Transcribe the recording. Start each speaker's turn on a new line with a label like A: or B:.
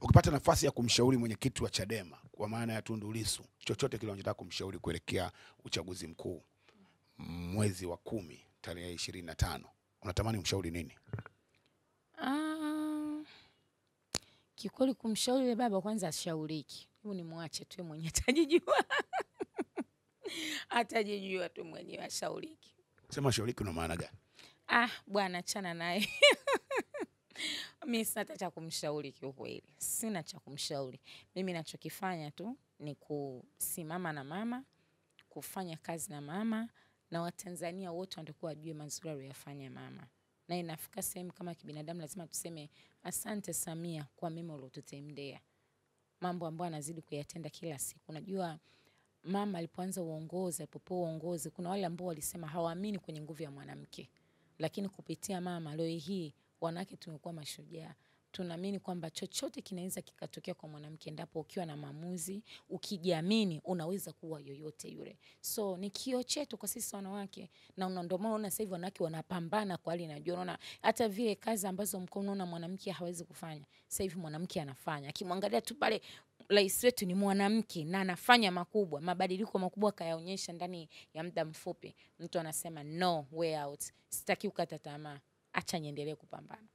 A: Ukipata nafasi ya kumshauri mwenyekiti wa Chadema kwa maana ya Tundu Lissu, chochote kile unachotaka kumshauri kuelekea uchaguzi mkuu mwezi wa 10 tarehe 25, unatamani umshauri nini?
B: Kikweli kumshauri yule baba kwanza ashauriki. Hebu nimwache tu mwenyewe atajijua. Atajijua tu mwenyewe ashauriki.
A: Sema shauriki una maana gani?
B: Bwana achana naye. Mimi sina cha kumshauri kiukweli. Sina cha kumshauri. Mimi ninachokifanya tu ni kusimama na mama, kufanya kazi na mama, na Watanzania wote watakuwa wajue mazuri aliyofanya mama. Na inafika sehemu kama kibinadamu lazima tuseme asante Samia kwa mema uliyotutendea. Mambo ambayo anazidi kuyatenda kila siku. Unajua mama alipoanza uongozi, alipopewa uongozi, kuna wale ambao walisema hawaamini kwenye nguvu ya mwanamke. Lakini kupitia mama leo hii wanawake tumekuwa mashujaa. Tunaamini kwamba chochote kinaweza kikatokea kwa mwanamke endapo ukiwa na maamuzi, ukijiamini unaweza kuwa yoyote yule. So ni kioo chetu kwa sisi wanawake, na ndio maana unaona sasa hivi wanawake wanapambana kwa hali, najua unaona hata vile kazi ambazo unaona mwanamke hawezi kufanya, sasa hivi mwanamke anafanya. Akimwangalia tu pale rais wetu ni mwanamke na anafanya makubwa, mabadiliko makubwa kayaonyesha ndani ya muda mfupi. Mtu anasema no way out. Sitaki ukata tamaa. Acha niendelee kupambana.